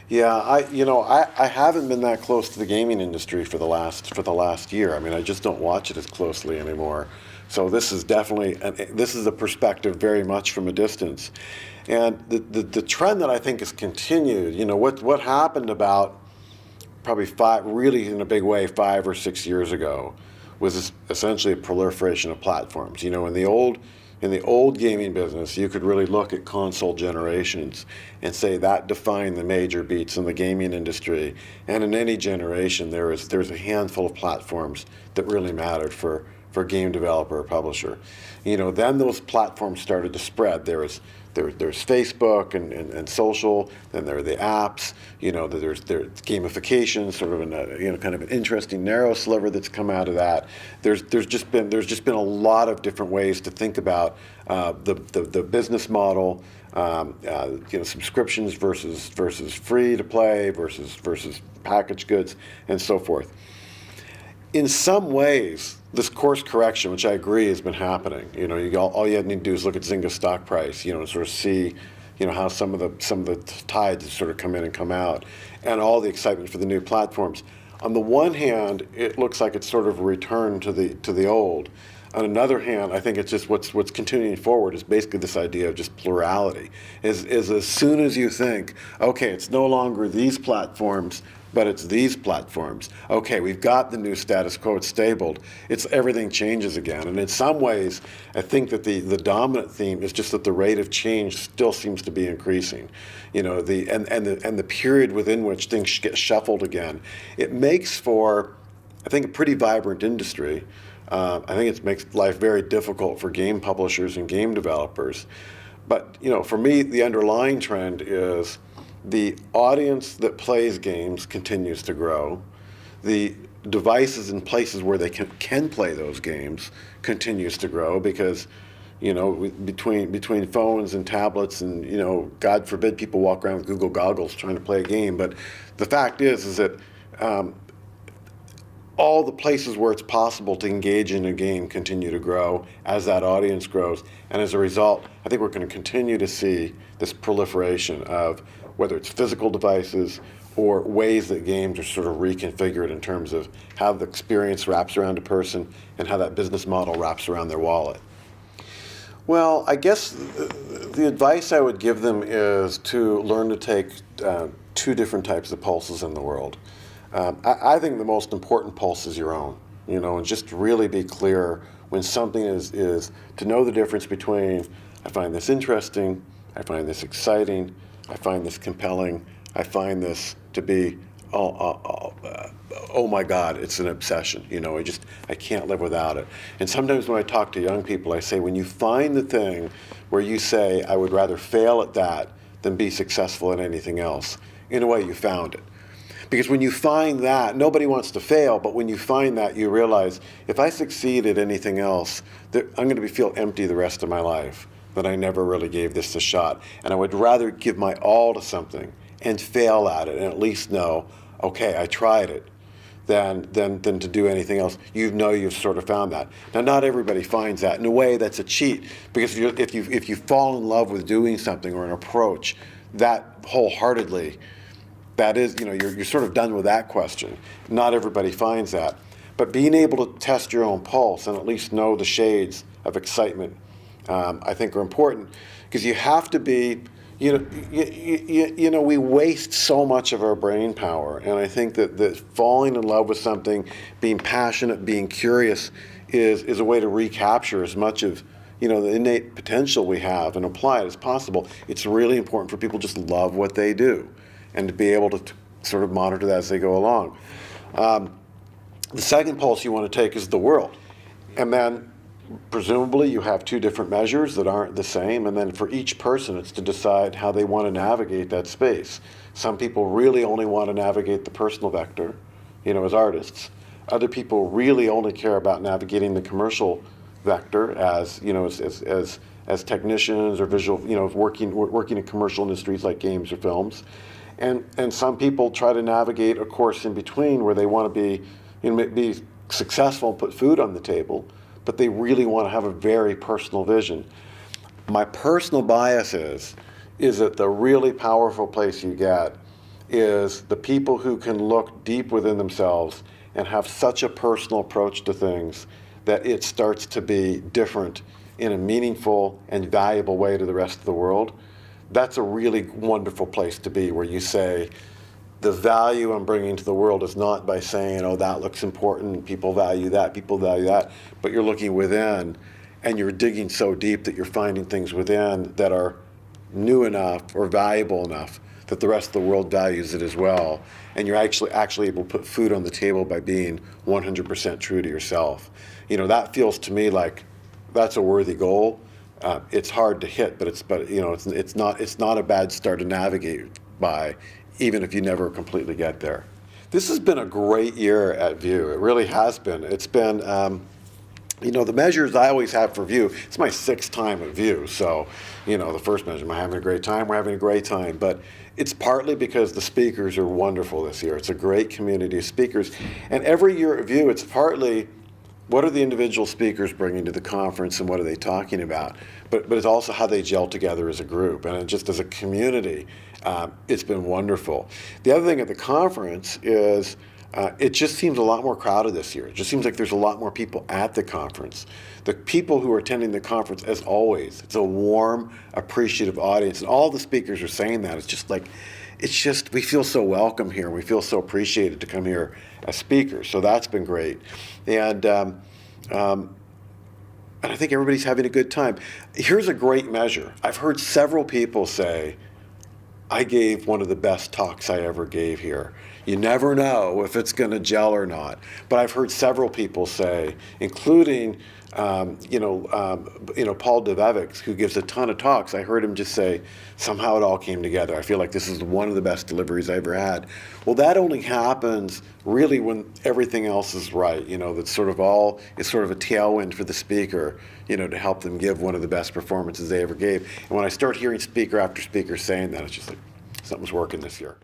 Yeah, I haven't been that close to the gaming industry for the last year. I mean, I just don't watch it as closely anymore. So this is definitely this is a perspective very much from a distance, and the trend that I think has continued. What happened about probably five, really in a big way, 5 or 6 years ago, was essentially a proliferation of platforms. In the old gaming business, you could really look at console generations and say that defined the major beats in the gaming industry. And in any generation, there's a handful of platforms that really mattered for a game developer or publisher. Then those platforms started to spread. There's Facebook and social. Then there are the apps. There's gamification, sort of kind of an interesting narrow sliver that's come out of that. There's just been a lot of different ways to think about the business model. Subscriptions versus free to play versus packaged goods and so forth. In some ways, this course correction, which I agree has been happening, all you need to do is look at Zynga's stock price, and sort of see, how some of the tides have sort of come in and come out, and all the excitement for the new platforms. On the one hand, it looks like it's sort of a return to the old. On another hand, I think it's just what's continuing forward is basically this idea of just plurality. Is as soon as you think, okay, it's no longer these platforms, but it's these platforms. Okay, we've got the new status quo, it's stabled. Everything changes again. And in some ways, I think that the dominant theme is just that the rate of change still seems to be increasing. The period within which things get shuffled again. It makes for, I think, a pretty vibrant industry. I think it makes life very difficult for game publishers and game developers. But for me, the underlying trend is the audience that plays games continues to grow. The devices and places where they can play those games continues to grow because, between phones and tablets and, God forbid people walk around with Google goggles trying to play a game. But the fact is that all the places where it's possible to engage in a game continue to grow as that audience grows. And as a result, I think we're going to continue to see this proliferation of whether it's physical devices or ways that games are sort of reconfigured in terms of how the experience wraps around a person and how that business model wraps around their wallet. Well, I guess the advice I would give them is to learn to take two different types of pulses in the world. I think the most important pulse is your own, and just really be clear when something is to know the difference between I find this interesting, I find this exciting, I find this compelling, I find this to be, oh my God, it's an obsession. I can't live without it. And sometimes when I talk to young people, I say, when you find the thing where you say, I would rather fail at that than be successful at anything else, in a way you found it. Because when you find that, nobody wants to fail, but when you find that, you realize, if I succeed at anything else, I'm going to feel empty the rest of my life, that I never really gave this a shot. And I would rather give my all to something and fail at it and at least know, okay, I tried it, than to do anything else. You've sort of found that. Now, not everybody finds that. In a way, that's a cheat, because if you fall in love with doing something or an approach that wholeheartedly, that is, you're sort of done with that question. Not everybody finds that. But being able to test your own pulse and at least know the shades of excitement, I think are important, because you have to be, we waste so much of our brain power. And I think that falling in love with something, being passionate, being curious is a way to recapture as much of, the innate potential we have and apply it as possible. It's really important for people to just love what they do, and to be able to sort of monitor that as they go along. The second pulse you want to take is the world. And then presumably you have two different measures that aren't the same, and then for each person it's to decide how they want to navigate that space. Some people really only want to navigate the personal vector, as artists. Other people really only care about navigating the commercial vector as technicians or visual, working in commercial industries like games or films. And some people try to navigate a course in between where they want to be successful and put food on the table, but they really want to have a very personal vision. My personal bias is that the really powerful place you get is the people who can look deep within themselves and have such a personal approach to things that it starts to be different in a meaningful and valuable way to the rest of the world. That's a really wonderful place to be, where you say, the value I'm bringing to the world is not by saying, oh, that looks important, people value that, but you're looking within and you're digging so deep that you're finding things within that are new enough or valuable enough that the rest of the world values it as well. And you're actually able to put food on the table by being 100% true to yourself. That feels to me like that's a worthy goal. It's hard to hit, but it's not a bad start to navigate by, even if you never completely get there. This has been a great year at View. It really has been. It's been, the measures I always have for View, it's my 6th time at View. So, the first measure, am I having a great time? We're having a great time. But it's partly because the speakers are wonderful this year. It's a great community of speakers. And every year at View, it's partly, what are the individual speakers bringing to the conference and what are they talking about? But it's also how they gel together as a group. And just as a community, it's been wonderful. The other thing at the conference is it just seems a lot more crowded this year. It just seems like there's a lot more people at the conference. The people who are attending the conference, as always, it's a warm, appreciative audience. And all the speakers are saying that. We feel so welcome here. We feel so appreciated to come here as speakers. So that's been great. And I think everybody's having a good time. Here's a great measure. I've heard several people say, I gave one of the best talks I ever gave here. You never know if it's going to gel or not. But I've heard several people say, including Paul Devevics, who gives a ton of talks. I heard him just say, somehow it all came together. I feel like this is one of the best deliveries I ever had. Well, that only happens really when everything else is right. That's sort of a tailwind for the speaker, to help them give one of the best performances they ever gave. And when I start hearing speaker after speaker saying that, it's just like, something's working this year.